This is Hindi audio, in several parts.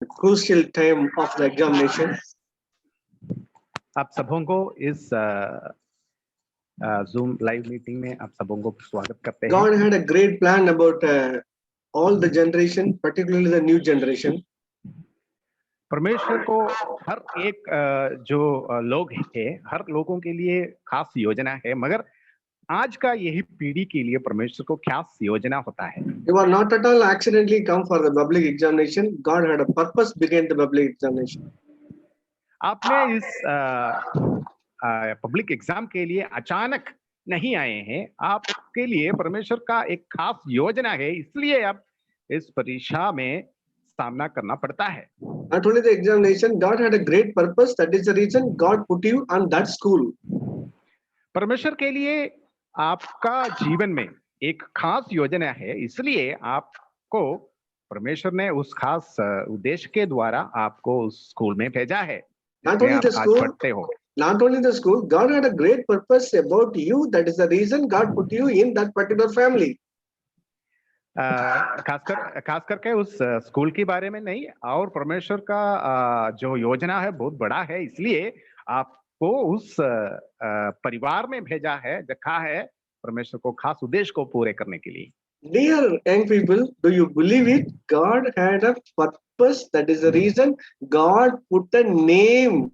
crucial time of the examination. आप सबों को इस Zoom लाइव मीटिंग में आप सबों को स्वागत करते हैं। God had a great plan about all the generation, particularly the new generation. परमेश्वर को हर एक जो लोग हैं, हर लोगों के लिए खास योजना है, मगर आज का यही पीढ़ी के लिए परमेश्वर को खास योजना होता है। You are not at all accidentally come for the public examination. God had a purpose behind the public examination. आपने इस पब्लिक एग्जाम के लिए अचानक नहीं आए हैं, आपके लिए परमेश्वर का एक खास योजना है, इसलिए आप इस परीक्षा में सामना करना पड़ता है। Not only the examination, God had a great purpose. That is the reason God put you on that school. परमेश्वर के लिए आपका जीवन में एक खास योजना है, इसलिए आपको परमेश्वर ने उस खास उद्देश्य के द्वारा आपको उस स्कूल में भेजा है। Not only the school, पढ़ते हो। not only the school, God had a great purpose about you. That is the reason God put you in that particular family. खास करके उस स्कूल के बारे में नहीं, और परमेश्वर का जो योजना है बहुत बड़ा है, इसलिए आपको उस परिवार में भेजा है, रखा है परमेश्वर को खास उद्देश्य को पूरे करने के लिए। Dear young people, do you believe it? God had a purpose. That is the reason God put a name,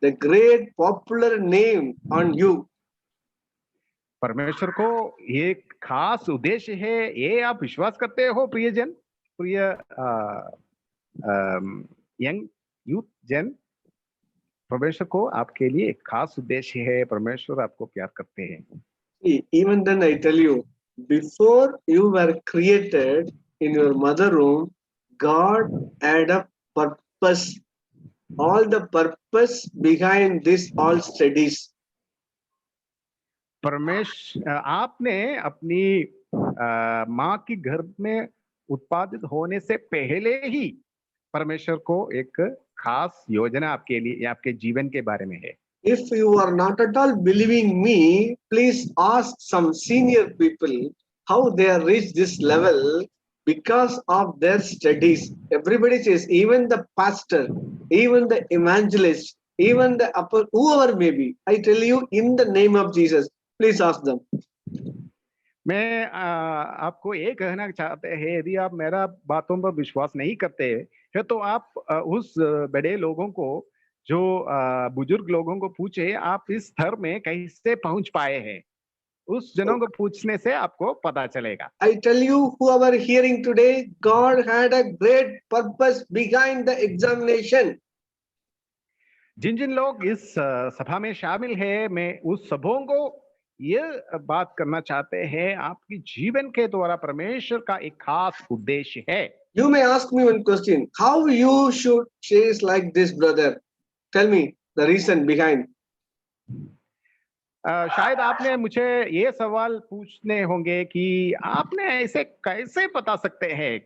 the great popular name on you. परमेश्वर को एक खास उद्देश्य है, ये आप विश्वास करते हो प्रियजन, प्रिय यंग यूथ जन? परमेश्वर को आपके लिए एक खास उद्देश्य है, परमेश्वर आपको प्यार करते हैं। Even then I tell you, before you were created in your mother womb, God had a purpose. All the purpose behind this all studies. परमेश्वर आपने अपनी माँ की गर्भ में उत्पादित होने से पहले ही परमेश्वर को एक खास योजना आपके लिए, आपके जीवन के बारे में है। If you are not at all believing me, please ask some senior people how they have reached this level because of their studies. Everybody says, even the pastor, even the evangelist, even the upper, whoever may be. I tell you, in the name of Jesus, please ask them. मैं आपको ये कहना चाहते हैं, यदि आप मेरा बातों पर विश्वास नहीं करते हैं तो आप उस बड़े लोगों को, जो बुजुर्ग लोगों को पूछे, आप इस स्तर में कैसे पहुंच पाए हैं, उस जनों को पूछने से आपको पता चलेगा। I tell you, whoever hearing today, God had a great purpose behind the examination. जिन जिन लोग इस सभा में शामिल है, मैं उस सबों को ये बात करना चाहते हैं, आपकी जीवन के द्वारा परमेश्वर का एक खास उद्देश्य है। You may ask me one question. How you should chase like this, brother? Tell me the reason behind. शायद आपने मुझे ये सवाल पूछने होंगे कि आपने ऐसे कैसे बता सकते हैं,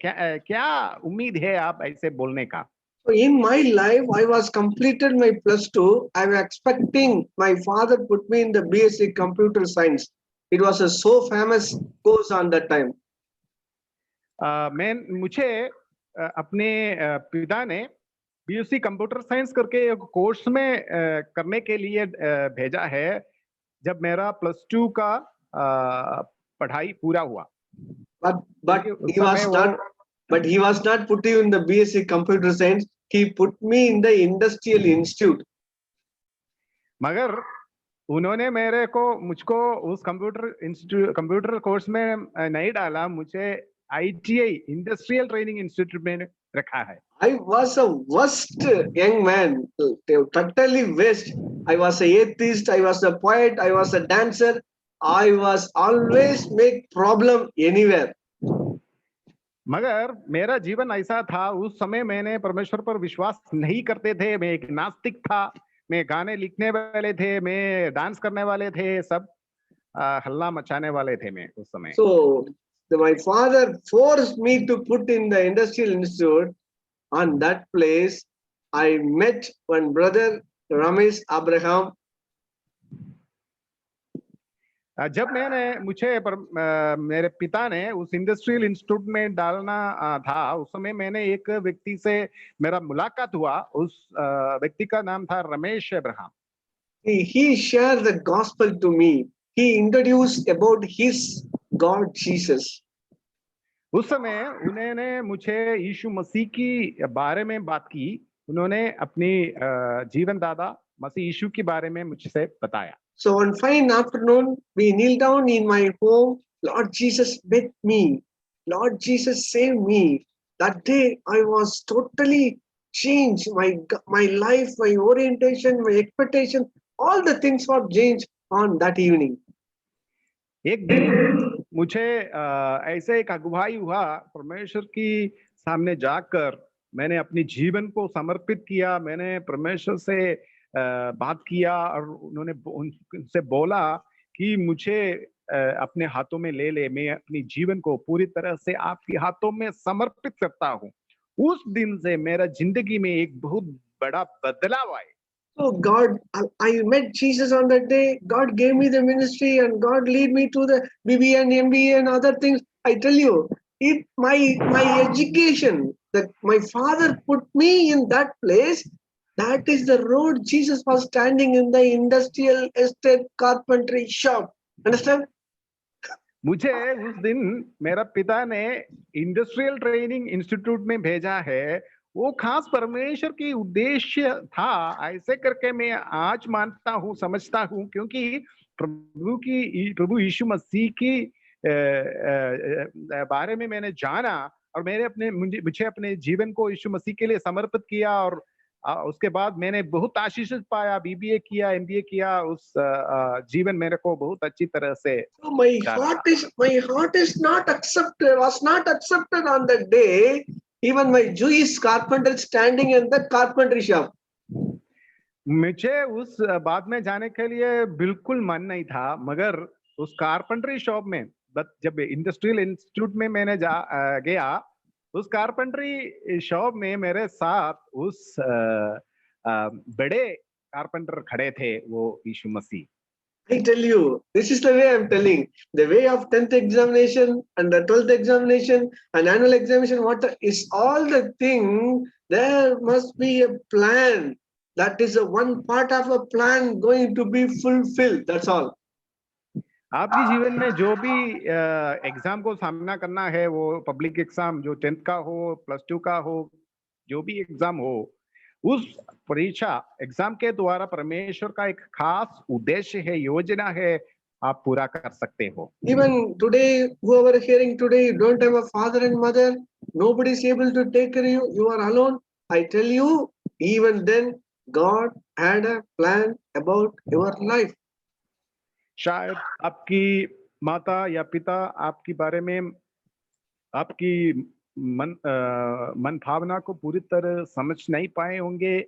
क्या उम्मीद है आप ऐसे बोलने का? So in my life, I was completed my +2. I was expecting my father put me in the BSc Computer Science. It was a so famous course on that time. मुझे अपने पिता ने बीएससी कंप्यूटर साइंस करके एक कोर्स में करने के लिए भेजा है, जब मेरा +2 का पढ़ाई पूरा हुआ। But he was not put you in the BSc Computer Science. He put me in the Industrial Institute. मगर उन्होंने मुझको उस कंप्यूटर कोर्स में नहीं डाला, मुझे ITI इंडस्ट्रियल ट्रेनिंग इंस्टीट्यूट में रखा है। I was a worst young man, totally waste. I was a atheist, I was a poet, I was a dancer. I was always make problem anywhere. मगर मेरा जीवन ऐसा था, उस समय मैंने परमेश्वर पर विश्वास नहीं करते थे, मैं एक नास्तिक था, मैं गाने लिखने वाले थे, मैं डांस करने वाले थे, सब हल्ला मचाने वाले थे मैं उस समय। So my father forced me to put in the Industrial Institute. On that place, I met one brother, Ramesh Abraham. जब मेरे पिता ने उस इंडस्ट्रियल इंस्टीट्यूट में डालना था, उस समय मैंने एक व्यक्ति से मेरा मुलाकात हुआ। उस व्यक्ति का नाम था Ramesh Abraham. He shared the gospel to me. He introduced about his God Jesus. उस समय उन्होंने मुझे यीशु मसीह की बारे में बात की। उन्होंने अपनी जीवन दाता मसीह यीशु के बारे में मुझसे बताया। So one fine afternoon, we kneel down in my home. Lord Jesus met me. Lord Jesus saved me. That day, I was totally changed. My life, my orientation, my expectation, all the things were changed on that evening. एक दिन मुझे ऐसे एक अगुवाई हुआ, परमेश्वर की सामने जाकर मैंने अपनी जीवन को समर्पित किया। मैंने परमेश्वर से बात किया और उनसे बोला कि मुझे अपने हाथों में ले ले, मैं अपनी जीवन को पूरी तरह से आपके हाथों में समर्पित करता हूँ। उस दिन से मेरा जिंदगी में एक बहुत बड़ा बदलाव आया। So God, I met Jesus on that day. God gave me the ministry and God lead me to the BBA and MBA and other things. I tell you, my education, that my father put me in that place, that is the road Jesus was standing in the industrial estate carpentry shop. Understand? मुझे उस दिन मेरा पिता ने इंडस्ट्रियल ट्रेनिंग इंस्टीट्यूट में भेजा है। वो खास परमेश्वर की उद्देश्य था, ऐसे करके मैं आज मानता हूँ, समझता हूँ, क्योंकि प्रभु यीशु मसीह की बारे में मैंने जाना और मुझे अपने जीवन को यीशु मसीह के लिए समर्पित किया। और उसके बाद मैंने बहुत आशीष पाया, बीबीए किया, एमबीए किया। उस जीवन मेरे को बहुत अच्छी तरह से my heart is not accepted, was not accepted on that day. Even my Jewish carpenter standing in the carpentry shop. मुझे उस बात में जाने के लिए बिल्कुल मन नहीं था, मगर उस कारपेंटरी शॉप में जब इंडस्ट्रियल इंस्टीट्यूट में मैंने गया, उस कारपेंटरी शॉप में मेरे साथ उस बड़े कारपेंटर खड़े थे, वो यीशु मसीह। I tell you, this is the way I'm telling. The way of 10th examination and the 12th examination and annual examination, what is all the thing, there must be a plan. That is a one part of a plan going to be fulfilled. That's all. आपके जीवन में जो भी एग्जाम को सामना करना है, वो पब्लिक एग्जाम जो 10th का हो, +2 का हो, जो भी एग्जाम हो, उस परीक्षा एग्जाम के द्वारा परमेश्वर का एक खास उद्देश्य है, योजना है, आप पूरा कर सकते हो। Even today, whoever hearing today, you don't have a father and mother, nobody is able to take care of you, you are alone. I tell you, even then, God had a plan about your life. शायद आपकी माता या पिता आपके बारे में आपकी मन भावना को पूरी तरह समझ नहीं पाए होंगे,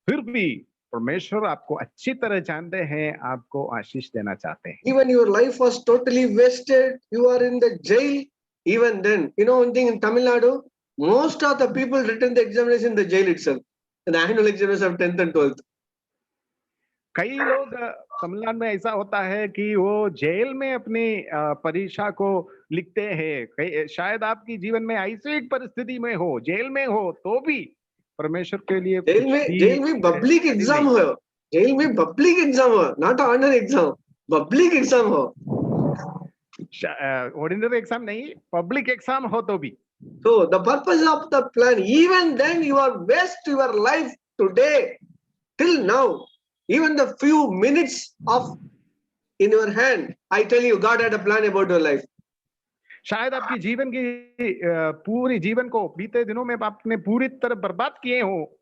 फिर भी परमेश्वर आपको अच्छी तरह जानते हैं, आपको आशीष देना चाहते हैं। Even your life was totally wasted, you are in the jail. Even then, you know one thing, in Tamil Nadu, most of the people written the examination in the jail itself, the annual examination of 10th and 12th. कई लोग तमिलनाडु में ऐसा होता है कि वो जेल में अपनी परीक्षा को लिखते हैं। शायद आपकी जीवन में ऐसी एक परिस्थिति में हो, जेल में हो, तो भी परमेश्वर के लिए जेल में पब्लिक एग्जाम हो, जेल में पब्लिक एग्जाम हो, not ordinary exam, public exam हो। ऑर्डिनरी एग्जाम नहीं, पब्लिक एग्जाम हो तो भी। So the purpose of the plan, even then you are waste your life today till now, even the few minutes of in your hand, I tell you, God had a plan about your life. शायद आपकी जीवन की पूरी जीवन को बीते दिनों में आपने पूरी तरह बर्बाद किए हो,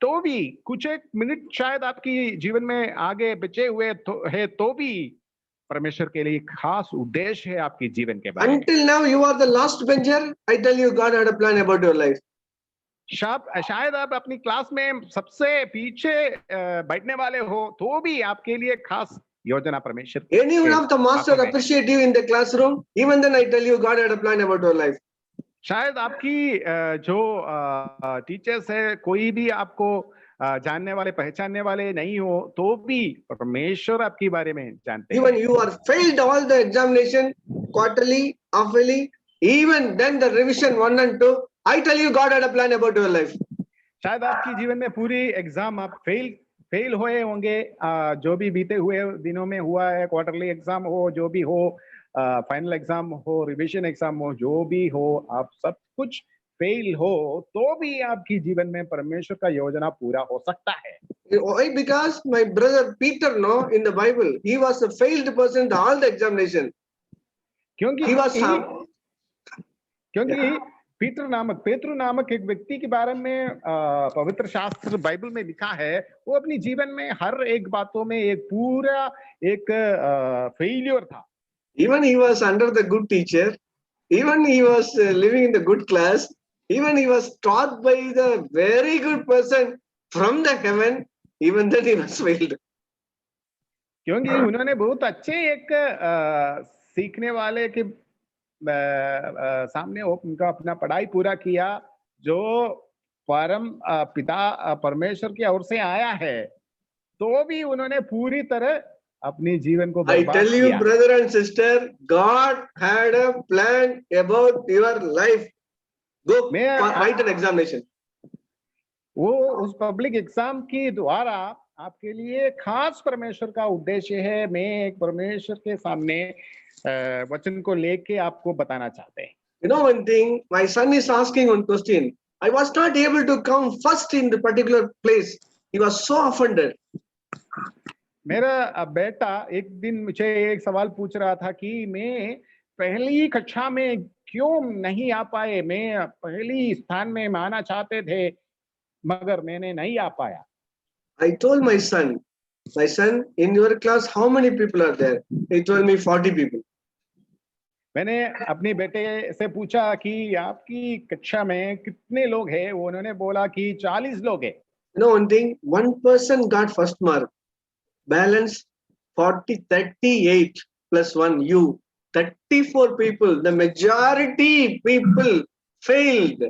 तो भी कुछ एक मिनट शायद आपकी जीवन में आगे बचे हुए तो भी परमेश्वर के लिए खास उद्देश्य है आपके जीवन के बारे में। Until now you are the last bencher, I tell you, God had a plan about your life. शायद आप अपनी क्लास में सबसे पीछे बैठने वाले हो, तो भी आपके लिए खास योजना परमेश्वर। Any one of the master appreciate you in the classroom, even then I tell you, God had a plan about your life. शायद आपकी जो टीचर्स है, कोई भी आपको जानने वाले पहचानने वाले नहीं हो तो भी परमेश्वर आपके बारे में जानते Even हैं। you are failed all the examination, quarterly, halfly, even then the revision 1 and 2, I tell you, God had a plan about your life. शायद आपकी जीवन में पूरी एग्जाम आप फेल हुए होंगे, जो भी बीते हुए दिनों में हुआ है, क्वार्टरली एग्जाम हो, जो भी हो, फाइनल एग्जाम हो, रिवीजन एग्जाम हो, जो भी हो, आप सब कुछ फेल हो तो भी आपकी जीवन में परमेश्वर का योजना पूरा हो सकता है। Why? Because my brother Peter, no, in the Bible, he was a failed person in all the examination. क्योंकि He was क्योंकि पेत्रु नामक एक व्यक्ति के बारे में पवित्र शास्त्र बाइबल में लिखा है, वो अपनी जीवन में हर एक बातों में एक पूरा एक फेलियर था। even he was under the good teacher, even he was living in the good class, even he was taught by the very good person from the heaven, even then he was failed. क्योंकि उन्होंने बहुत अच्छे एक सीखने वाले के सामने उनका अपना पढ़ाई पूरा किया, जो परम पिता परमेश्वर की ओर से आया है, तो भी उन्होंने पूरी तरह अपनी जीवन को I बर्बाद tell you, किया। brother and sister, God had a plan about your life. Go write an examination. वो उस पब्लिक एग्जाम के द्वारा आपके लिए खास परमेश्वर का उद्देश्य है। मैं एक परमेश्वर के सामने वचन को लेके आपको बताना चाहते हैं। You know one thing, my son is asking one question. I was not able to come first in the particular place. He was so offended. मेरा बेटा एक दिन मुझे एक सवाल पूछ रहा था कि मैं पहली कक्षा में क्यों नहीं आ पाए, मैं पहली स्थान में आना चाहते थे मगर मैंने नहीं आ पाया। I told my son, in your class, how many people are there? He told me 40 people. मैंने अपने बेटे से पूछा कि आपकी कक्षा में कितने लोग हैं, वो उन्होंने बोला कि 40 लोग हैं। You know one thing, one person got first mark. Balance 38 plus 1, you. 34 people, the majority people failed.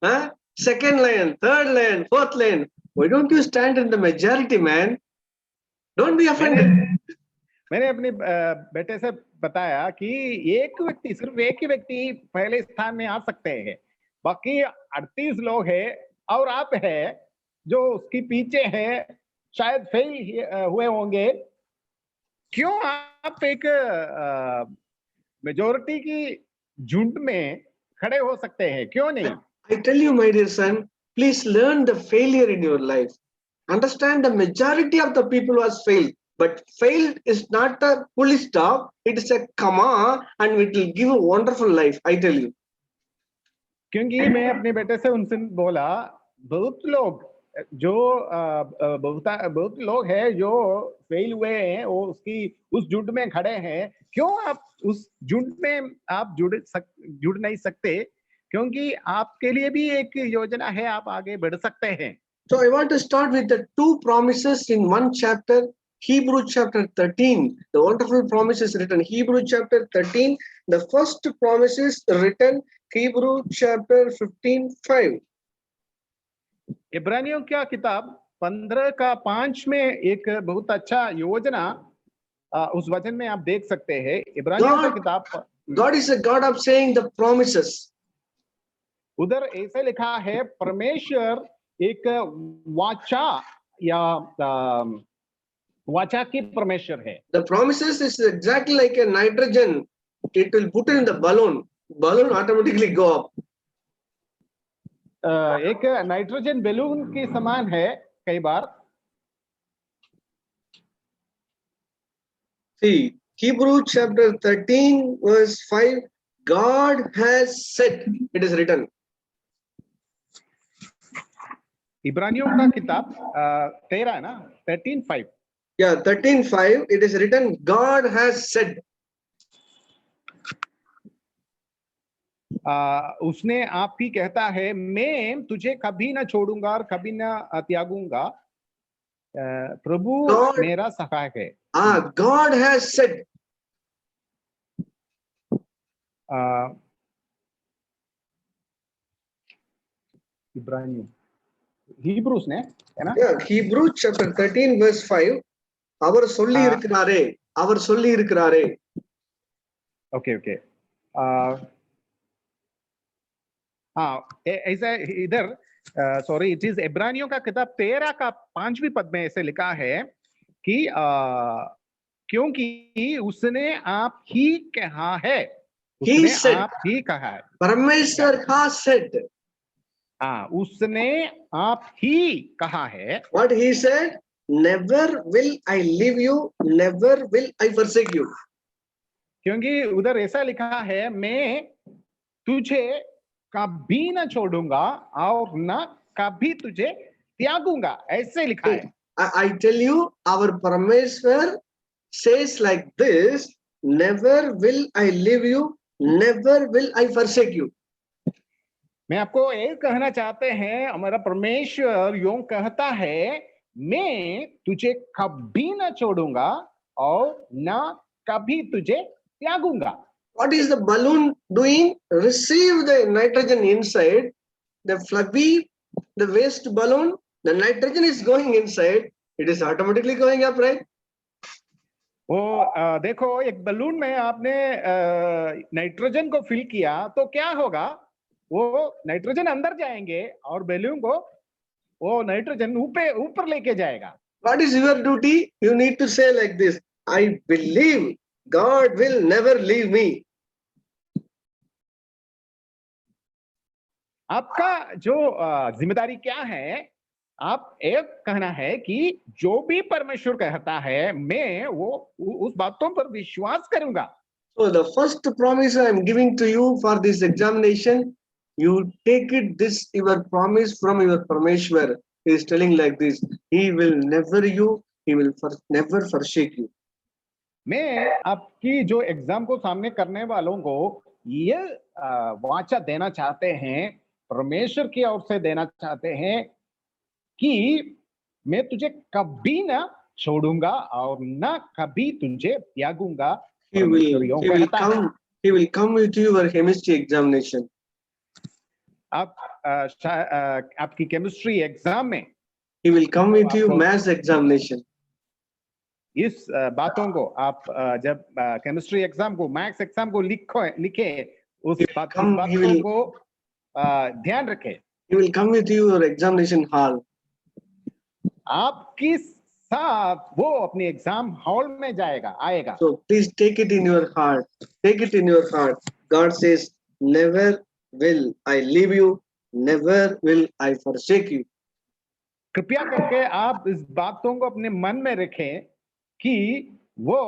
Huh? Second line, third line, fourth line. Why don't you stand in the majority, man? Don't be offended. मैंने अपने बेटे से बताया कि सिर्फ एक ही व्यक्ति पहले स्थान में आ सकते हैं, बाकी 38 लोग हैं और आप है जो उसके पीछे है, शायद फेल हुए होंगे। क्यों आप एक मेजॉरिटी की झुंड में खड़े हो सकते हैं, क्यों नहीं? I tell you, my dear son, please learn the failure in your life. Understand the majority of the people was failed. But failed is not a full stop, it is a comma and it will give a wonderful life, I tell you. क्योंकि मैं अपने बेटे से उनसे बोला, बहुत लोग जो बहुत लोग हैं जो फेल हुए हैं, वो उस झुंड में खड़े हैं। क्यों आप उस झुंड में आप जुड़ नहीं सकते? क्योंकि आपके लिए भी एक योजना है, आप आगे बढ़ सकते हैं। So I want to start with the two promises in one chapter, Hebrew chapter 13. The wonderful promise is written, Hebrew chapter 13. The first promise is written, Hebrew chapter 15:5. इब्रानियों का किताब 15:5 में एक बहुत अच्छा योजना उस वचन में आप देख सकते हैं। इब्रानियों का किताब God is a God of saying the promises. उधर ऐसे लिखा है, परमेश्वर एक वाचा या वाचा की परमेश्वर है। The promises is exactly like a nitrogen. It will put in the balloon. Balloon automatically go up. एक नाइट्रोजन बैलून के समान है कई बार। See, Hebrew chapter 13 verse 5, God has said, it is written. इब्रानियों का किताब 13 है ना, 13:5। Yeah, 13:5, it is written, God has said. उसने आप ही कहता है, मैं तुझे कभी ना छोड़ूंगा और कभी ना त्यागूंगा। प्रभु मेरा सहायक है। God has said. इब्रानियों Hebrews ने, है ना? Yeah, Hebrews chapter 13 verse 5. அவர் சொல்லி हाँ, இருக்கிறாரே, அவர் சொல்லி இருக்கிறாரே. Okay okay. हाँ, ऐसा इधर सॉरी, इट इज इब्रानियों का किताब 13 का 5वीं पद में ऐसे लिखा है कि क्योंकि उसने आप ही कहा है, He उसने said, आप ही कहा है। Parameshwar has said. हाँ, उसने आप ही कहा है। What he said? Never will I leave you, never will I forsake you. क्योंकि उधर ऐसा लिखा है, मैं तुझे कभी न छोड़ूंगा और न कभी तुझे त्यागूंगा, ऐसे लिखा है। I tell you, our Parameshwar says like this, never will I leave you, never will I forsake you. मैं आपको ये कहना चाहते हैं, हमारा परमेश्वर यूं कहता है, मैं तुझे कभी न छोड़ूंगा और न कभी तुझे त्यागूंगा। What is the balloon doing? Receive the nitrogen inside, the flabby, the waste balloon, the nitrogen is going inside, it is automatically going up, right? वो देखो, एक बलून में आपने नाइट्रोजन को फिल किया तो क्या होगा, वो नाइट्रोजन अंदर जाएंगे और बैलून को वो नाइट्रोजन ऊपर लेके जाएगा। What is your duty? You need to say like this, I believe God will never leave me. आपका जो जिम्मेदारी क्या है, आप एक कहना है कि जो भी परमेश्वर कहता है, मैं वो उस बातों पर विश्वास करूंगा। So the first promise I am giving to you for this examination, you take it this your promise from your Parameshwar. He is telling like this, he will never you, he will never forsake you. मैं आपकी जो एग्जाम को सामने करने वालों को ये वाचा देना चाहते हैं, परमेश्वर की ओर से देना चाहते हैं कि मैं तुझे कभी ना छोड़ूंगा और ना कभी तुझे त्यागूंगा। परमेश्वर यूं कहता है। He will come with your chemistry examination. आप आपकी केमिस्ट्री एग्जाम में He will come with you maths examination. इस बातों को आप जब केमिस्ट्री एग्जाम को, मैथ्स एग्जाम को लिखे उस बातों को ध्यान रखें। He will come with you your examination hall. आपकी साथ वो अपने एग्जाम हॉल में आएगा। So please take it in your heart. Take it in your heart. God says, never will I leave you, never will I forsake you. कृपया करके आप इस बातों को अपने मन में रखें कि वो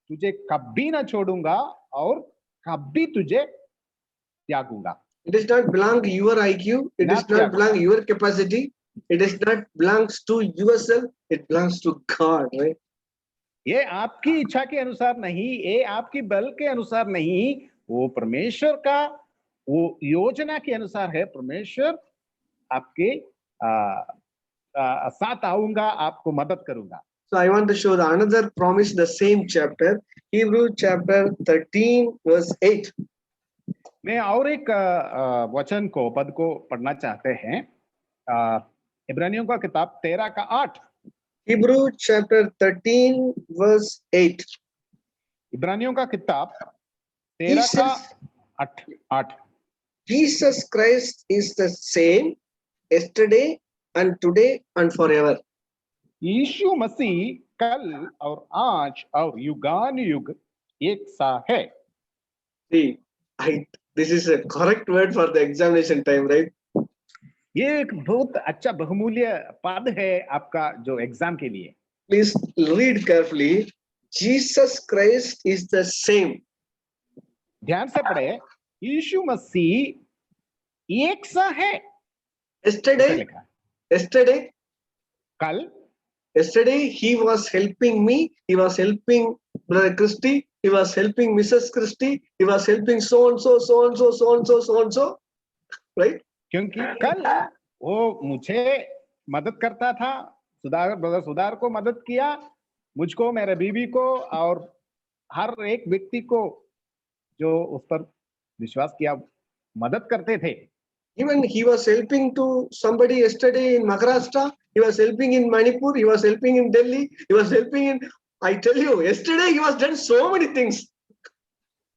तुझे कभी ना छोड़ूंगा और कभी तुझे त्यागूंगा। It is not belong to your IQ. It is not belong to your capacity. It is not belongs to yourself. It belongs to God, right? ये आपकी इच्छा के अनुसार नहीं, ये आपकी बल के अनुसार नहीं, वो परमेश्वर का वो योजना के अनुसार है। परमेश्वर आपके साथ आऊंगा, आपको मदद करूंगा। So I want to show the another promise, the same chapter, Hebrew chapter 13 verse 8. मैं और एक वचन को, पद को पढ़ना चाहते हैं। इब्रानियों का किताब 13 का 8। Hebrew chapter 13 verse 8. इब्रानियों का किताब 13 का 8। Jesus Christ is the same yesterday and today and forever. यीशु मसीह कल और आज और युगान युग एक सा है। See, this is a correct word for the examination time, right? ये एक बहुत अच्छा बहुमूल्य पद है आपका जो एग्जाम के लिए। Please read carefully. Jesus Christ is the same. ध्यान से पढ़े, यीशु मसीह एक सा है। Yesterday, कल, yesterday he was helping me. He was helping Brother Christy. He was helping Mrs. Christy. He was helping so and so, so and so, so and so, so and so, right? क्योंकि कल वो मुझे मदद करता था, ब्रदर सुधार को मदद किया, मुझको, मेरे बीवी को और हर एक व्यक्ति को जो उस पर विश्वास किया मदद करते थे। Even he was helping to somebody yesterday in Maharashtra. He was helping in Manipur. He was helping in Delhi. He was helping in. I tell you, yesterday he was done so many things.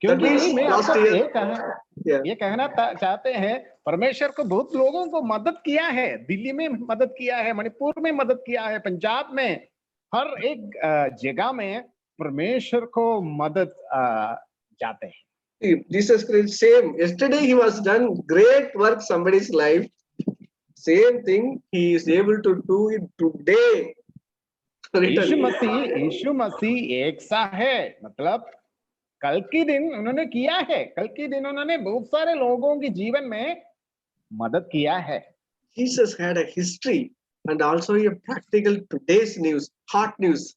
That क्योंकि means मैं last आपको year. Yeah. ये कहना चाहते हैं, परमेश्वर को बहुत लोगों को मदद किया है, दिल्ली में मदद किया है, मणिपुर में मदद किया है, पंजाब में, हर एक जगह में परमेश्वर को मदद जाते हैं। See, Jesus Christ, same. Yesterday he was done great work somebody's life. Same thing he is able to do it today. यीशु मसीह एक सा है, मतलब कल के दिन उन्होंने किया है, कल के दिन उन्होंने बहुत सारे लोगों के जीवन में मदद किया है। Jesus had a history and also a practical today's news, hot news.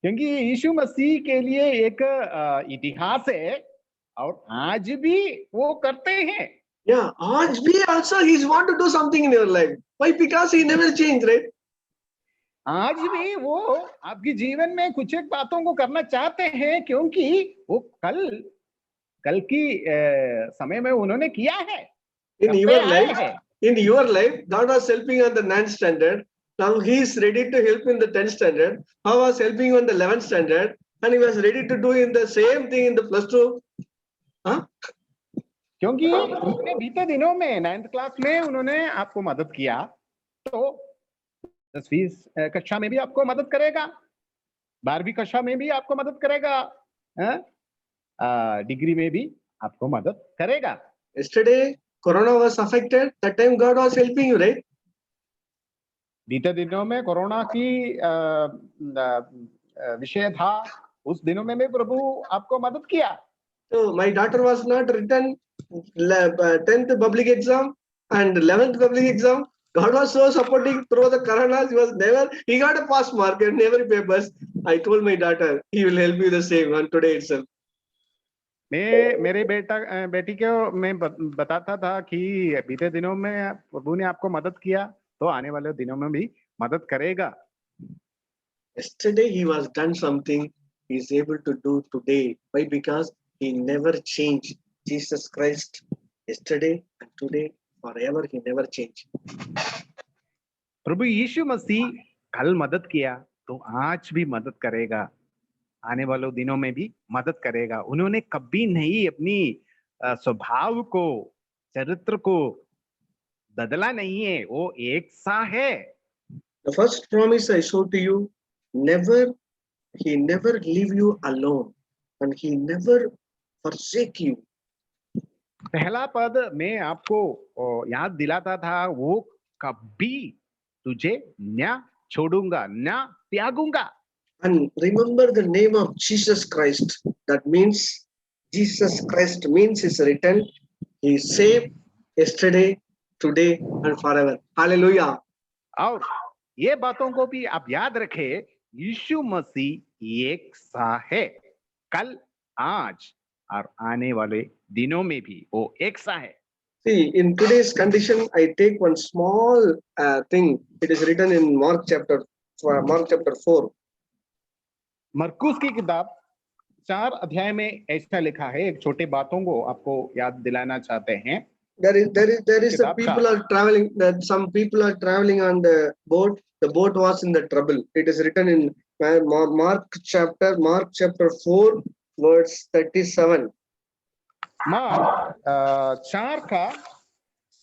क्योंकि यीशु मसीह के लिए एक इतिहास है और आज भी वो करते हैं। Yeah, आज भी also he's want to do something in your life. Why? Because he never changed, right? आज भी वो आपके जीवन में कुछ एक बातों को करना चाहते हैं, क्योंकि वो कल की समय में उन्होंने किया है। In your life, God was helping on the 9th standard. Now he is ready to help in the 10th standard. I was helping on the 11th standard, and he was ready to do in the same thing in the +2. Huh? क्योंकि उन्होंने बीते दिनों में 9th क्लास में उन्होंने आपको मदद किया, तो 10वीं कक्षा में भी आपको मदद करेगा, 12वीं कक्षा में भी आपको मदद करेगा, डिग्री में भी आपको मदद करेगा। Yesterday, Corona was affected. That time God was helping you, right? बीते दिनों में कोरोना की विषय था, उस दिनों में भी प्रभु आपको मदद किया। So my daughter was not written 10th public exam and 11th public exam. God was so supporting through the Corona. He got a pass mark in every papers. I told my daughter, he will help you the same on today itself. मैं मेरे बेटी को मैं बताता था कि बीते दिनों में प्रभु ने आपको मदद किया, तो आने वाले दिनों में भी मदद करेगा। Yesterday he was done something he is able to do today. Why? Because he never changed. Jesus Christ, yesterday and today, forever he never changed. प्रभु यीशु मसीह कल मदद किया तो आज भी मदद करेगा, आने वाले दिनों में भी मदद करेगा। उन्होंने कभी नहीं अपनी स्वभाव को, चरित्र को बदला नहीं है, वो एक सा है। The first promise I show to you, he never leave you alone and he never forsake you. पहला पद मैं आपको याद दिलाता था, वो कभी तुझे न छोड़ूंगा न त्यागूंगा। And remember the name of Jesus Christ. That means Jesus Christ means is written. He is same yesterday, today and forever. Hallelujah. और ये बातों को भी आप याद रखें, यीशु मसीह एक सा है, कल, आज और आने वाले दिनों में भी वो एक सा है। See, in today's condition, I take one small thing. It is written in Mark chapter 4. मरकुस की किताब 4 अध्याय में ऐसा लिखा है, एक छोटे बातों को आपको याद दिलाना चाहते हैं। There is a people are traveling. That some people are traveling on the boat. The boat was in the trouble. It is written in Mark chapter 4, verse 37. Mark 4 का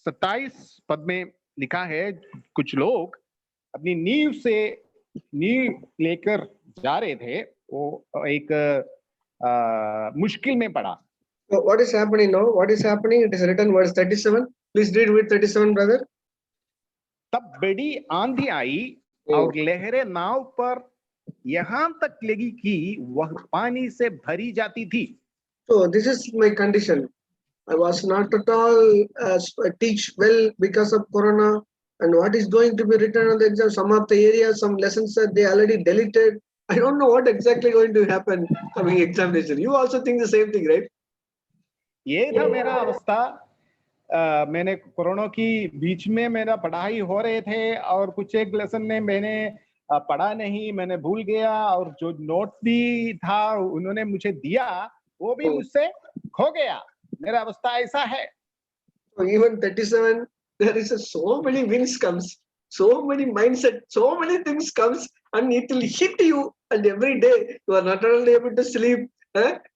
27 पद में लिखा है, कुछ लोग अपनी नींव लेकर जा रहे थे, वो एक मुश्किल में पड़ा। So what is happening now? What is happening? It is written verse 37. Please read with 37, brother. तब बड़ी आंधी आई और लहरें नाव पर यहाँ तक लगी कि वह पानी से भरी जाती थी। So this is my condition. I was not at all teach well because of Corona. And what is going to be written on the exam? Some of the areas, some lessons that they already deleted. I don't know what exactly going to happen coming examination. You also think the same thing, right? ये था मेरा अवस्था। मैंने कोरोना की बीच में मेरा पढ़ाई हो रहे थे और कुछ एक लेसन में मैंने पढ़ा नहीं, मैंने भूल गया, और जो नोट भी था उन्होंने मुझे दिया वो भी मुझसे खो गया। मेरा अवस्था ऐसा है। Even 37, there is so many winds comes, so many mindset, so many things comes, and it will hit you. And every day you are not only able to sleep.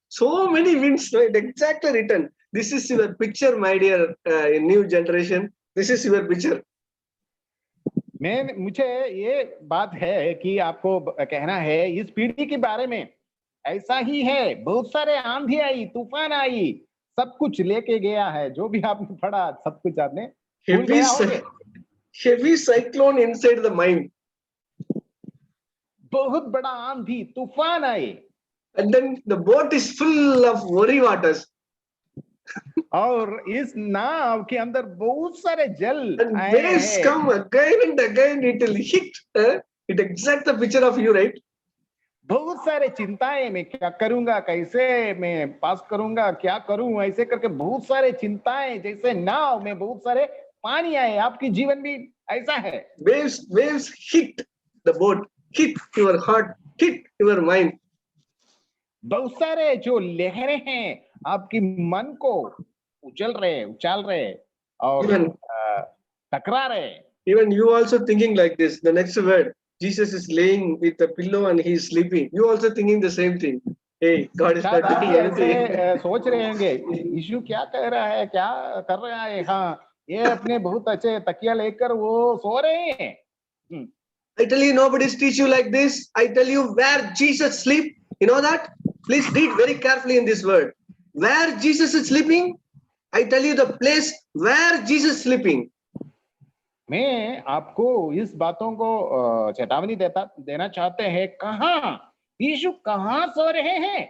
So many winds, right? Exactly written. This is your picture, my dear new generation. This is your picture. मुझे ये बात है कि आपको कहना है इस पीढ़ी के बारे में ऐसा ही है। बहुत सारे आंधी आई, तूफान आई, सब कुछ लेके गया है। जो भी आपने पढ़ा सब कुछ आपने भूल Heavy, गया होंगे। heavy cyclone inside the mind. बहुत बड़ा आंधी तूफान आए, And then the boat is full of worry waters. और इस नाव के अंदर बहुत सारे जल And आए waves हैं। come again and again, it will hit. It exact the picture of you, right? बहुत सारे चिंताएं, मैं क्या करूंगा, कैसे मैं पास करूंगा, क्या करूं, ऐसे करके बहुत सारे चिंताएं, जैसे नाव में बहुत सारे पानी आए। आपकी जीवन भी ऐसा है। Waves hit the boat, hit your heart, hit your mind. बहुत सारे जो लहरें हैं आपकी मन को उछल रहे और Even टकरा रहे। even you also thinking like this. The next word, Jesus is laying with a pillow and he is sleeping. You also thinking the same thing. Hey, God is शायद not आप doing भी ऐसे anything. सोच रहे होंगे, यीशु क्या कह रहा है, क्या कर रहा है। हाँ, ये अपने बहुत अच्छे तकिया लेकर वो सो रहे हैं। I tell you, nobody's teach you like this. I tell you where Jesus sleep. You know that? Please read very carefully in this word. Where Jesus is sleeping, I tell you the place where Jesus is sleeping. मैं आपको इस बातों को चेतावनी देना चाहते हैं। कहाँ यीशु कहाँ सो रहे हैं?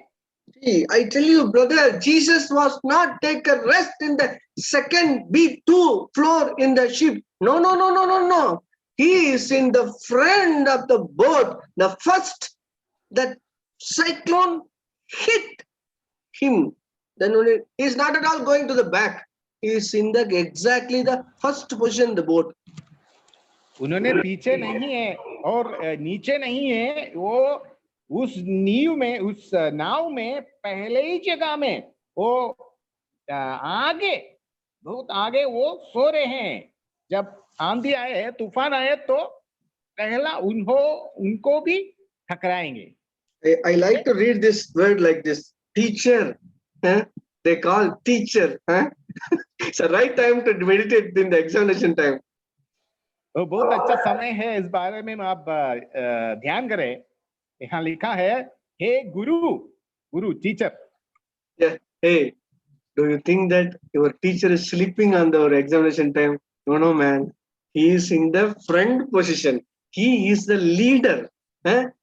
See, I tell you, brother, Jesus was not take a rest in the second B2 floor in the ship. No, no, no, no, no, no. He is in the front of the boat. The first that cyclone hit him. Then only he is not at all going to the back. He is in the exactly the first position in the boat. उन्होंने पीछे नहीं है और नीचे नहीं है, वो उस नींव में, उस नाव में पहले ही जगह में वो आगे, बहुत आगे वो सो रहे हैं। जब आंधी आए, तूफान आए तो पहला उनको भी ठकराएंगे। I like to read this word like this. Teacher. They call teacher. It's the right time to meditate in the examination time. तो बहुत अच्छा समय है इस बारे में आप ध्यान करें। यहाँ लिखा है, हे गुरु teacher. Yeah. Hey, do you think that your teacher is sleeping on the examination time? No, no, man. He is in the front position. He is the leader.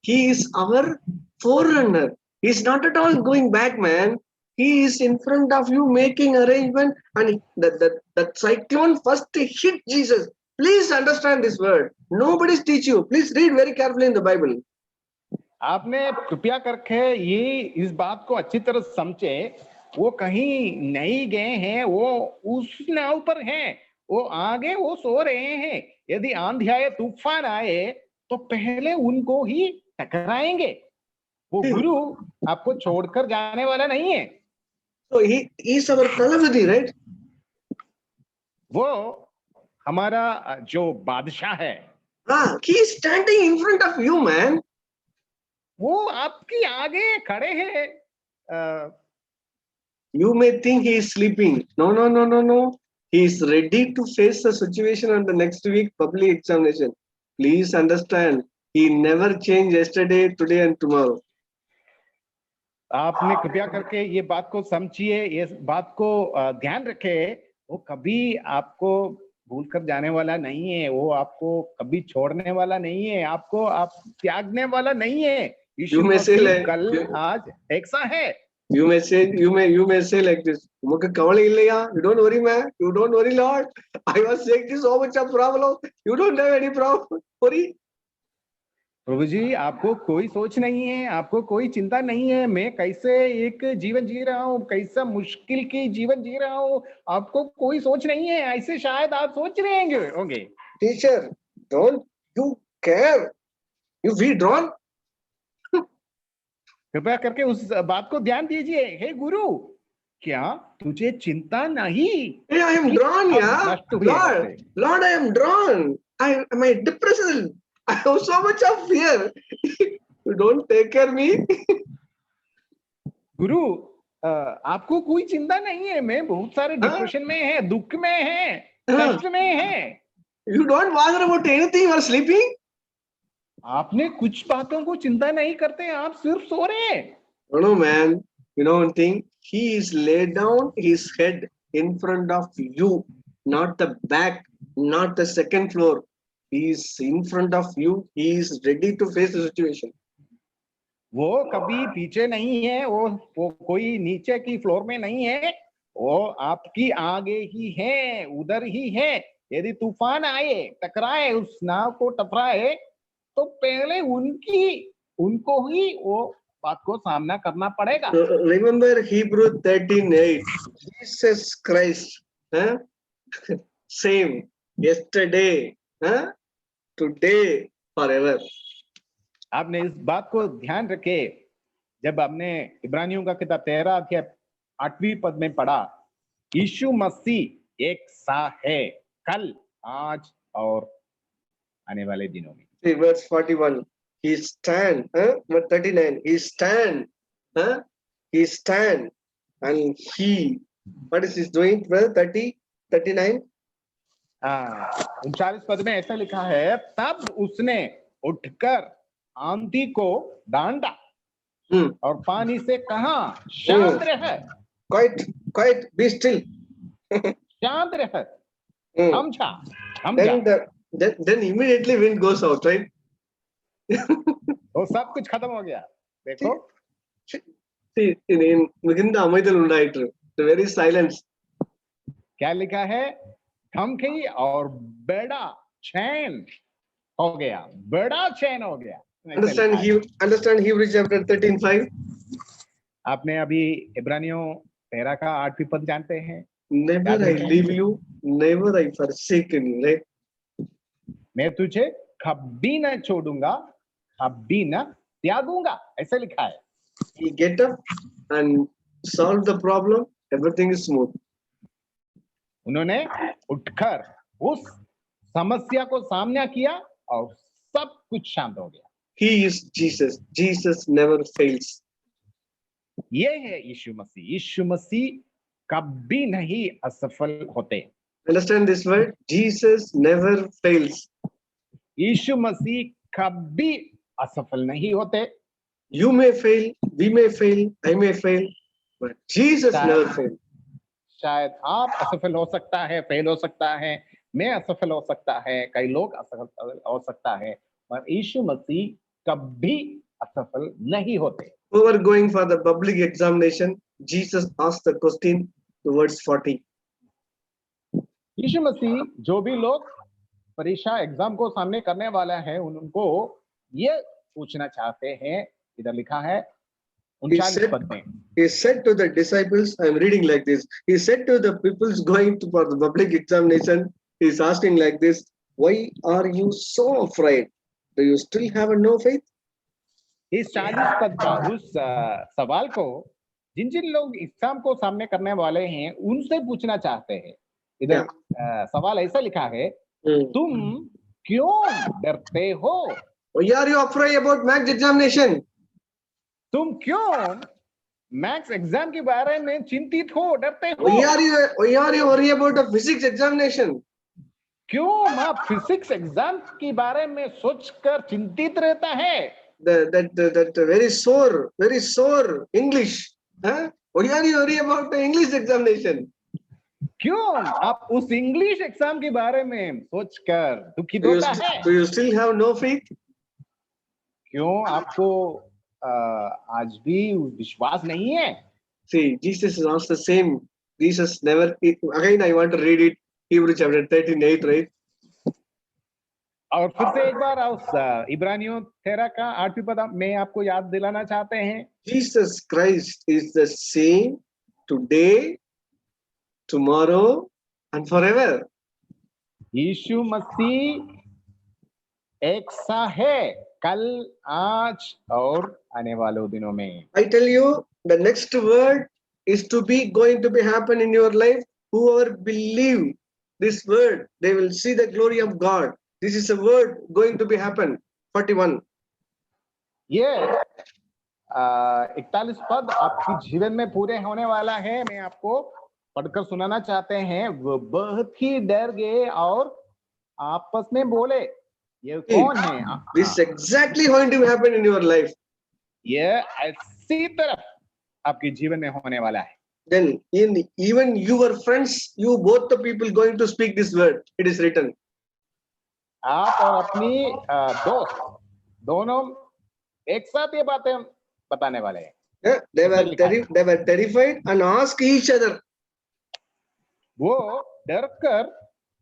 He is our forerunner. He is not at all going back, man. He is in front of you making arrangement, and that cyclone first hit Jesus. Please understand this word. Nobody's teach you. Please read very carefully in the Bible. आपने कृपया करके ये इस बात को अच्छी तरह समझे। वो कहीं नहीं गए हैं, वो उस नाव पर हैं, वो आगे वो सो रहे हैं। यदि आंधी आए, तूफान आए तो पहले उनको ही टकराएंगे। वो गुरु आपको छोड़कर जाने वाला नहीं है। So he is our Talavadi, right? वो हमारा जो बादशाह है, He is standing in front of you, man. वो आपकी आगे खड़े हैं। You may think he is sleeping. No, no, no, no, no. He is ready to face the situation on the next week public examination. Please understand, he never changed yesterday, today, and tomorrow. आपने कृपया करके ये बात को समझिए, ये बात को ध्यान रखें। वो कभी आपको भूल कर जाने वाला नहीं है, वो आपको कभी छोड़ने वाला नहीं है, आपको त्यागने वाला नहीं है। यीशु मसीह कल आज एक सा है। You may say like this. You don't worry, man. You don't worry, Lord. I was saying this so much of problem. You don't have any problem. Worry. प्रभु जी, आपको कोई सोच नहीं है, आपको कोई चिंता नहीं है। मैं कैसे एक जीवन जी रहा हूँ, कैसा मुश्किल की जीवन जी रहा हूँ, आपको कोई सोच नहीं है। ऐसे शायद आप सोच रहे होंगे। Teacher, don't you care? You withdrawn? कृपया करके उस बात को ध्यान दीजिए। हे गुरु, क्या तुझे चिंता नहीं Hey, I am कि drawn, हम yeah. नष्ट हुए ऐसे? Lord, I am drawn. I am I depressed. I have so much of fear. You don't take care me. गुरु, आपको कोई चिंता नहीं है? मैं बहुत सारे Huh? डिप्रेशन में है, दुख में है, Huh? कष्ट में है। You don't bother about anything. You are sleeping. आपने कुछ बातों को चिंता नहीं करते, आप सिर्फ सो रहे हैं। No, man. You know one thing? He is laid down his head in front of you, not the back, not the second floor. He is in front of you. He is ready to face the situation. वो कभी पीछे नहीं है, वो कोई नीचे की फ्लोर में नहीं है, वो आपकी आगे ही है, उधर ही है। यदि तूफान आए, टकराए, उस नाव को टकराए, तो पहले उनको ही वो बात को सामना करना पड़ेगा। Remember Hebrew 13:8. Jesus Christ, huh? Same yesterday, huh? Today, forever. आपने इस बात को ध्यान रखे, जब हमने इब्रानियों का किताब 13 अध्याय 8वीं पद में पढ़ा, यीशु मसीह एक सा है, कल, आज और आने वाले दिनों में। See, verse 41. He stand, huh? Verse 39. He stand, huh? He stand, and he. What is he doing? Verse 30, 39. 39 पद में ऐसा लिखा है, तब उसने उठकर आंधी को डांटा और पानी से कहा, शांत रह, Quiet, be still. शांत रह, थम जा। Then immediately wind goes out, right? वो सब कुछ खत्म हो गया। देखो, See, in Miginda Amaidal Undaitu, the very silence. क्या लिखा है? थम गई और बड़ा चैन हो गया, बड़ा चैन हो गया। Understand Hebrews chapter 13:5. आपने अभी इब्रानियों 13 का 8वीं पद जानते हैं? Never I leave you, never I forsake you, right? मैं तुझे कभी न छोड़ूंगा, कभी न त्यागूंगा, ऐसे लिखा है। He get up and solve the problem, everything is smooth. उन्होंने उठकर उस समस्या को सामना किया और सब कुछ शांत हो गया। He is Jesus. Jesus never fails. ये है यीशु मसीह। यीशु मसीह कभी नहीं असफल होते। Understand this word? Jesus never fails. यीशु मसीह कभी असफल नहीं होते। You may fail, we may fail, I may fail, but Jesus never fails. शायद आप असफल हो सकता है, फेल हो सकता है, मैं असफल हो सकता है, कई लोग असफल हो सकता है, पर यीशु मसीह कभी असफल नहीं होते। Who were going for the public examination, Jesus asked the question towards 40. यीशु मसीह जो भी लोग परीक्षा एग्जाम को सामने करने वाला है, उनको ये पूछना चाहते हैं, इधर लिखा है 39 पद में। He said to the disciples, I am reading like this. He said to the people going for the public examination, he is asking like this, why are you so afraid? Do you still have no faith? इस 40 पद का उस सवाल को जिन जिन लोग एग्जाम को सामने करने वाले हैं, उनसे पूछना चाहते हैं। इधर सवाल ऐसा लिखा है, तुम क्यों डरते हो? Why are you afraid about maths examination? तुम क्यों मैथ्स एग्जाम के बारे में चिंतित हो, डरते हो? Why are you worried about the physics examination? क्यों आप फिजिक्स एग्जाम के बारे में सोचकर चिंतित रहता है? That very sore English. Huh? Why are you worried about the English examination? क्यों आप उस इंग्लिश एग्जाम के बारे में सोचकर दुखी होता है? Do you still have no faith? क्यों आपको आज भी विश्वास नहीं है? See, Jesus is also the same. Jesus never. Again, I want to read it. Hebrews chapter 13:8, right? और फिर से एक बार उस इब्रानियों 13 का 8वीं पद में आपको याद दिलाना चाहते हैं। Jesus Christ is the same today, tomorrow, and forever. यीशु मसीह एक सा है, कल, आज और आने वाले दिनों में। I tell you, the next word is to be going to be happen in your life. Whoever believe this word, they will see the glory of God. This is a word going to be happen. 41. ये 41 पद आपके जीवन में पूरे होने वाला है। मैं आपको पढ़कर सुनाना चाहते हैं। वो बहुत ही डर गए और आपस में बोले, ये कौन है? This is exactly going to happen in your life. ये ऐसी तरफ आपके जीवन में होने वाला है। Then in even your friends, you both the people going to speak this word. It is written. आप और अपनी दोस्त दोनों एक साथ ये बातें बताने वाले हैं। Yeah, they were terrified and asked each other. वो डर कर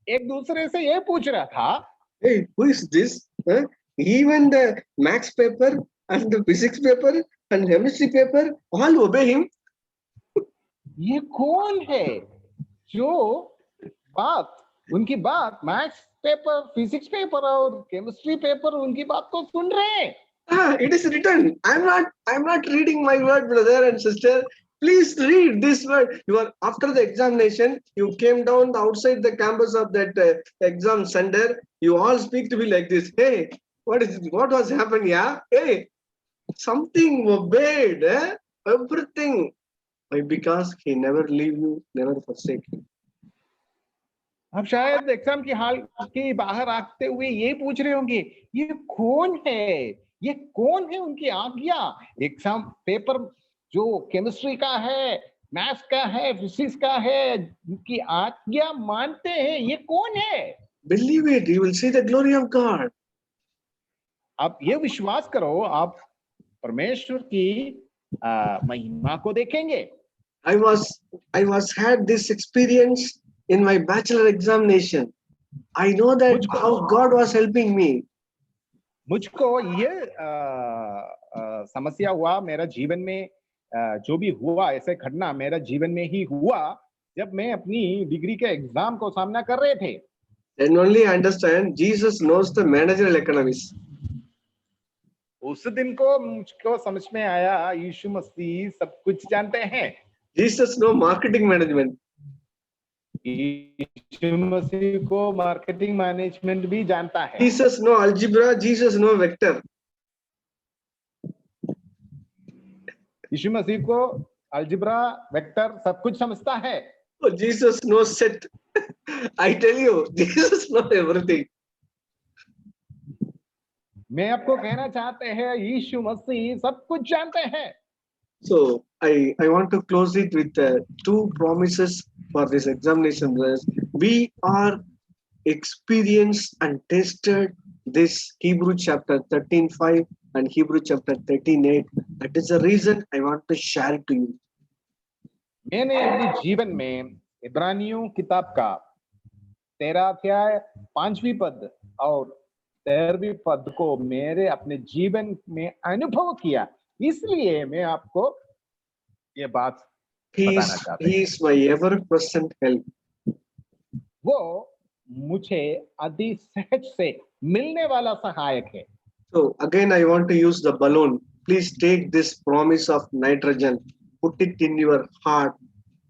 एक दूसरे से ये पूछ रहा था, Hey, who is this? Huh? Even the maths paper and the physics paper and chemistry paper all obey him. ये कौन है जो उनकी बात मैथ्स पेपर, फिजिक्स पेपर और केमिस्ट्री पेपर उनकी बात को सुन रहे हैं? It is written. I'm not reading my word, brother and sister. Please read this word. You are after the examination. You came down outside the campus of that exam center. You all speak to me like this. Hey, what was happened? Yeah. Hey, something obeyed. Everything. Why? Because he never leave you, never forsake you. अब शायद एग्जाम की हाल के बाहर आते हुए ये पूछ रहे होंगे, ये कौन है? ये कौन है उनकी आज्ञा? एग्जाम पेपर जो केमिस्ट्री का है, मैथ्स का है, फिजिक्स का है, उनकी आज्ञा मानते हैं, ये कौन है? Believe it, you will see the glory of God. आप ये विश्वास करो, आप परमेश्वर की महिमा को देखेंगे। I was had this experience in my bachelor examination. I know that how God was helping me. मुझको ये समस्या हुआ मेरा जीवन में, जो भी हुआ ऐसे घटना मेरा जीवन में ही हुआ जब मैं अपनी डिग्री के एग्जाम को सामना कर रहे थे। Then only I understand Jesus knows the managerial economics. उस दिन को मुझको समझ में आया यीशु मसीह सब कुछ जानते हैं। Jesus know marketing management. यीशु मसीह को मार्केटिंग मैनेजमेंट भी जानता है। Jesus know algebra, Jesus know vector. यीशु मसीह को अलजेब्रा, वेक्टर सब कुछ समझता है। Oh, Jesus knows set. I tell you, Jesus know everything. मैं आपको कहना चाहते हैं यीशु मसीह सब कुछ जानते हैं। So I want to close it with two promises for this examination. We are experienced and tested this Hebrew chapter 13:5 and Hebrew chapter 13:8. That is the reason I want to share it to you. मैंने अपने जीवन में इब्रानियों किताब का 13 अध्याय 5वीं पद और 13वीं पद को मेरे अपने जीवन में अनुभव किया, इसलिए मैं आपको ये बात बताना चाहता हूं। He is my ever-present help. वो मुझे अति सहज से मिलने वाला सहायक है। So again, I want to use the balloon. Please take this promise of nitrogen, put it in your heart,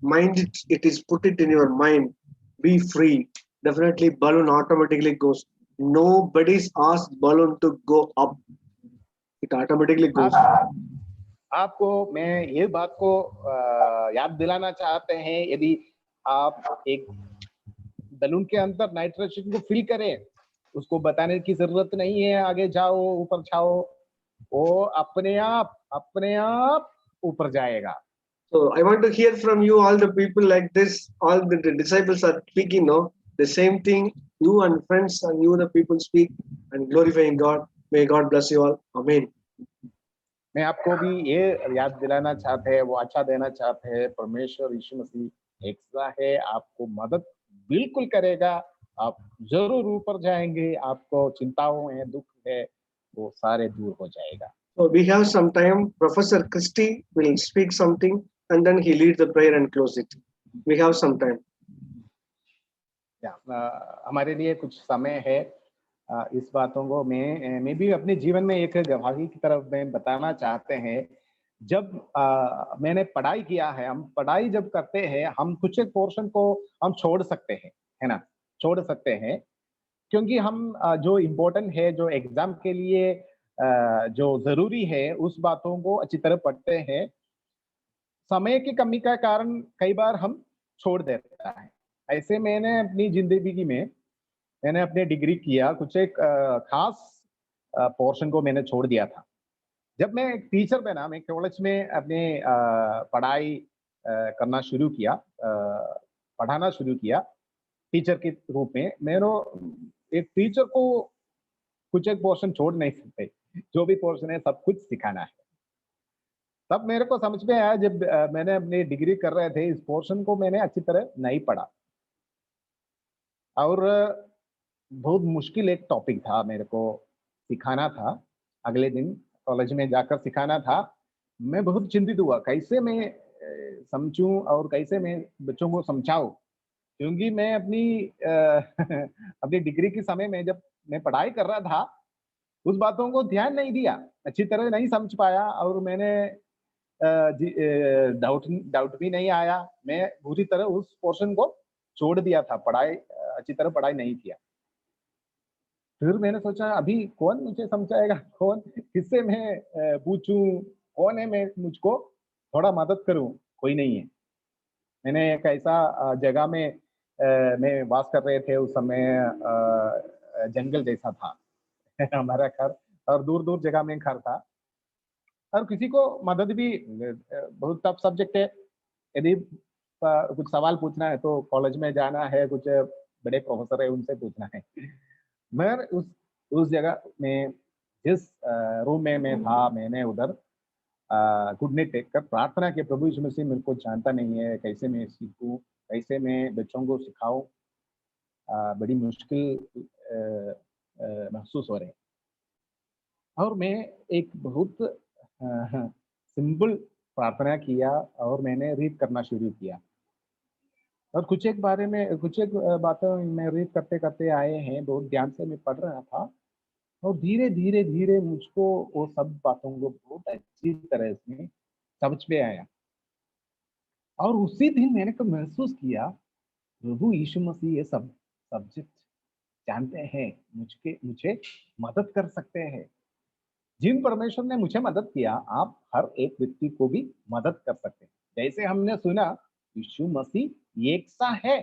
mind it. It is put it in your mind. Be free. Definitely, balloon automatically goes. Nobody's asked balloon to go up. It automatically goes. आपको मैं ये बात को याद दिलाना चाहते हैं, यदि आप एक बलून के अंदर नाइट्रोजन को फिल करें, उसको बताने की जरूरत नहीं है आगे जाओ ऊपर जाओ, वो अपने आप ऊपर जाएगा। So I want to hear from you, all the people like this, all the disciples are speaking, no? The same thing, you and friends and you the people speak and glorifying God. May God bless you all. Amen. मैं आपको भी ये याद दिलाना चाहते हैं, वो अच्छा देना चाहते हैं, परमेश्वर यीशु मसीह एक सा है, आपको मदद बिल्कुल करेगा, आप जरूर ऊपर जाएंगे, आपको चिंताओं है, दुख है, वो सारे दूर हो जाएगा। So we have some time. Professor Christy will speak something and then he lead the prayer and close it. We have some time. हमारे लिए कुछ समय है। इस बातों को मैं भी अपने जीवन में एक गवाही की तरफ में बताना चाहते हैं। जब मैंने पढ़ाई किया है, हम पढ़ाई जब करते हैं, हम कुछ एक पोर्शन को हम छोड़ सकते हैं, है ना? छोड़ सकते हैं, क्योंकि हम जो इम्पोर्टेंट है, जो एग्ज़ाम के लिए जो ज़रूरी है, उस बातों को अच्छी तरह पढ़ते हैं। समय की कमी का कारण कई बार हम छोड़ देता है। ऐसे मैंने अपनी ज़िंदगी में मैंने अपने डिग्री किया, कुछ एक ख़ास पोर्शन को मैंने छोड़ दिया था। जब मैं एक टीचर बना, मैं कॉलेज में अपने पढ़ाई करना शुरू किया, पढ़ाना शुरू किया टीचर के रूप में। मैंने एक टीचर को कुछ एक पोर्शन छोड़ नहीं सकते, जो भी पोर्शन है सब कुछ सिखाना है। तब मेरे को समझ में आया जब मैंने अपनी डिग्री कर रहे थे, इस पोर्शन को मैंने अच्छी तरह नहीं पढ़ा और बहुत मुश्किल एक टॉपिक था, मेरे को सिखाना था। अगले दिन कॉलेज में जाकर सिखाना था। मैं बहुत चिंतित हुआ, कैसे मैं समझूँ और कैसे मैं बच्चों को समझाऊँ? क्योंकि मैं अपनी अपनी डिग्री के समय में जब मैं पढ़ाई कर रहा था, उस बातों को ध्यान नहीं दिया, अच्छी तरह नहीं समझ पाया और मैंने डाउट डाउट भी नहीं आया। मैं पूरी तरह उस पोर्शन को छोड़ दिया था, अच्छी तरह पढ़ाई नहीं किया। फिर मैंने सोचा अभी कौन मुझे समझाएगा? कौन किससे मैं पूछूँ? कौन है मैं मुझको थोड़ा मदद करूँ? कोई नहीं है। मैंने एक ऐसा जगह में में वास कर रहे थे उस समय जंगल जैसा था हमारा घर और दूर-दूर जगह में घर था और किसी को मदद भी बहुत टफ सब्जेक्ट है। यदि कुछ सवाल पूछना है तो कॉलेज में जाना है, कुछ बड़े प्रोफ़ेसर है उनसे पूछना है। मगर उस जगह में जिस रूम में मैं था, मैंने उधर घुटने टेक कर प्रार्थना की, प्रभु यीशु मसीह मेरे को जानता नहीं है, कैसे मैं सीखूँ, कैसे मैं बच्चों को सिखाऊँ? बड़ी मुश्किल महसूस हो रही है। और मैं एक बहुत सिंपल प्रार्थना किया और मैंने रीड करना शुरू किया। और कुछ एक बातें मैं रीड करते-करते आए हैं, बहुत ध्यान से मैं पढ़ रहा था और धीरे-धीरे मुझको वो सब बातों को बहुत अच्छी तरह से समझ में आया। और उसी दिन मैंने को महसूस किया, प्रभु यीशु मसीह ये सब सब्जेक्ट जानते हैं, मुझे मदद कर सकते हैं। जिन परमेश्वर ने मुझे मदद किया, आप हर एक व्यक्ति को भी मदद कर सकते हैं। जैसे हमने सुना, यीशु मसीह एक सा है,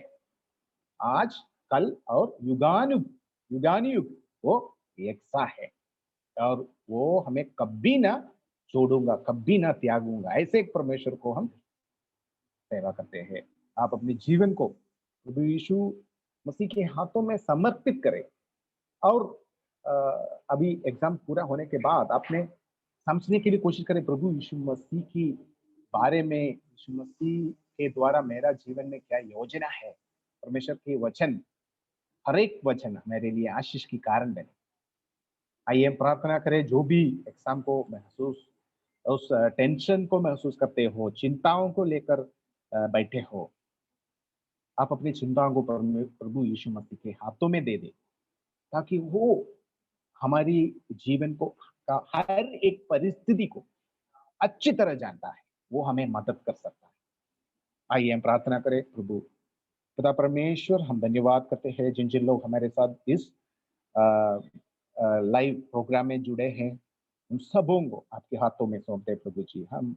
आज, कल और युगानुयुग वो एक सा है और वो हमें कभी ना छोड़ूँगा, कभी ना त्यागूँगा। ऐसे एक परमेश्वर को हम सेवा करते हैं। आप अपने जीवन को प्रभु यीशु मसीह के हाथों में समर्पित करें और अ, अभी एग्ज़ाम पूरा होने के बाद आपने समझने की भी कोशिश करें प्रभु यीशु मसीह की बारे में, यीशु मसीह के द्वारा मेरा जीवन में क्या योजना है। परमेश्वर के वचन, हर एक वचन मेरे लिए आशीष की कारण बने। आइए हम प्रार्थना करें, जो भी एग्ज़ाम को महसूस उस टेंशन को महसूस करते हो, चिंताओं को लेकर बैठे हो, आप अपनी चिंताओं को प्रभु यीशु मसीह के हाथों में दे दें, ताकि वो हमारी जीवन को का हर एक परिस्थिति को अच्छी तरह जानता है, वो हमें मदद कर सकता है। आइए हम प्रार्थना करें। प्रभु खुदा परमेश्वर, हम धन्यवाद करते हैं जिन-जिन लोग हमारे साथ इस अ लाइव प्रोग्राम में जुड़े हैं, उन सबों को आपके हाथों में सौंपते हैं प्रभु जी। हम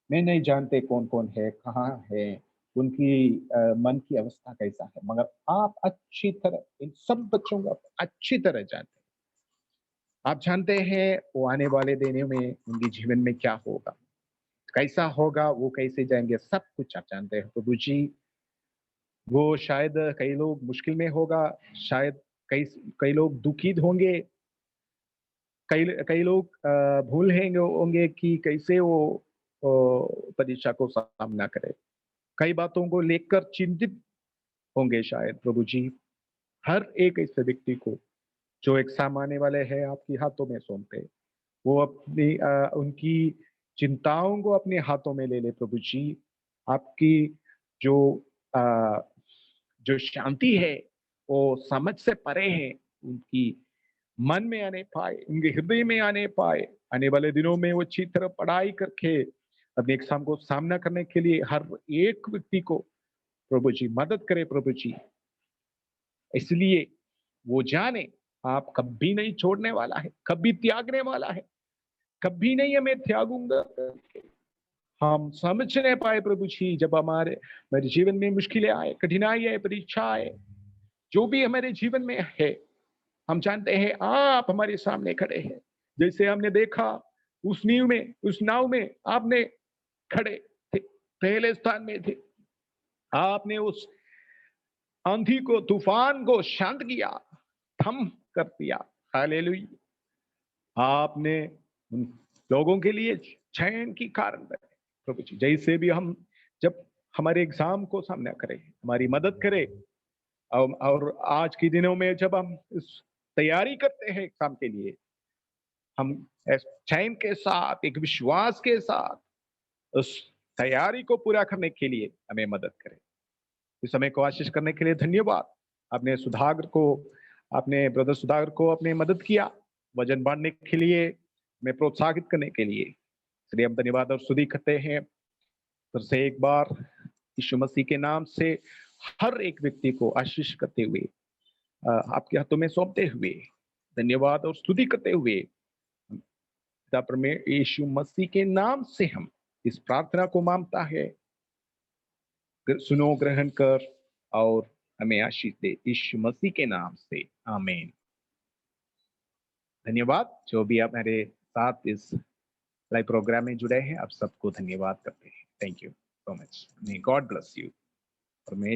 मैं नहीं जानते कौन-कौन है, कहाँ है, उनकी मन की अवस्था कैसा है, मगर आप अच्छी तरह इन सब बच्चों को अच्छी तरह जानते हैं। आप जानते हैं वो आने वाले दिनों में उनके जीवन में क्या होगा, कैसा होगा, वो कैसे जाएँगे, सब कुछ आप जानते हैं प्रभु जी। वो शायद कई लोग मुश्किल में होगा, शायद कई कई लोग दुखित होंगे, कई कई लोग भूल होंगे होंगे कि कैसे वो परीक्षा को सामना करें। कई बातों को लेकर चिंतित होंगे शायद प्रभु जी। हर एक ऐसे व्यक्ति को जो एग्ज़ाम आने वाले हैं आपके हाथों में सौंपे। वो अपनी उनकी चिंताओं को अपने हाथों में ले ले प्रभु जी। आपकी जो अ, जो शांति है, वो समझ से परे है, उनकी मन में आने पाए, उनके हृदय में आने पाए। आने वाले दिनों में वो अच्छी तरह पढ़ाई करके अपने एग्जाम को सामना करने के लिए हर एक व्यक्ति को प्रभु जी मदद करे प्रभु जी। इसलिए वो जाने आप कभी नहीं छोड़ने वाला है, कभी त्यागने वाला है, कभी नहीं हमें त्यागूंगा। हम समझ नहीं पाए प्रभु जी, जब मेरे जीवन में मुश्किलें आए, कठिनाई आए, परीक्षा आए, जो भी हमारे जीवन में है, हम जानते हैं आप हमारे सामने खड़े हैं। जैसे हमने देखा उस नाव में आपने खड़े थे, पहले स्थान में थे। आपने उस आंधी को, तूफान को शांत किया, थम कर दिया। हालेलुया। आपने उन लोगों के लिए चैन की कारण बने प्रभु जी। जैसे भी हम जब हमारे एग्जाम को सामना करें, हमारी मदद करें, और आज के दिनों में जब हम इस तैयारी करते हैं एग्जाम के लिए, हम चैन के साथ, एक विश्वास के साथ उस तैयारी को पूरा करने के लिए हमें मदद करें। इस समय को आशीष करने के लिए धन्यवाद। आपने ब्रदर सुधाकर को अपने मदद किया, वजन बांधने के लिए, हमें प्रोत्साहित करने के लिए। इसलिए हम धन्यवाद और स्तुति करते हैं। फिर से एक बार यीशु मसीह के नाम से हर एक व्यक्ति को आशीष करते हुए, आपके हाथों में सौंपते हुए, धन्यवाद और स्तुति करते हुए, पिता परमेश्वर यीशु मसीह के नाम से हम इस प्रार्थना को मांगता है। सुनो, ग्रहण कर और हमें आशीष दे, यीशु मसीह के नाम से, आमीन। धन्यवाद जो भी आप हमारे साथ इस लाइव प्रोग्राम में जुड़े हैं, आप सबको धन्यवाद करते हैं। Thank you so much. May God bless you. परमेश्वर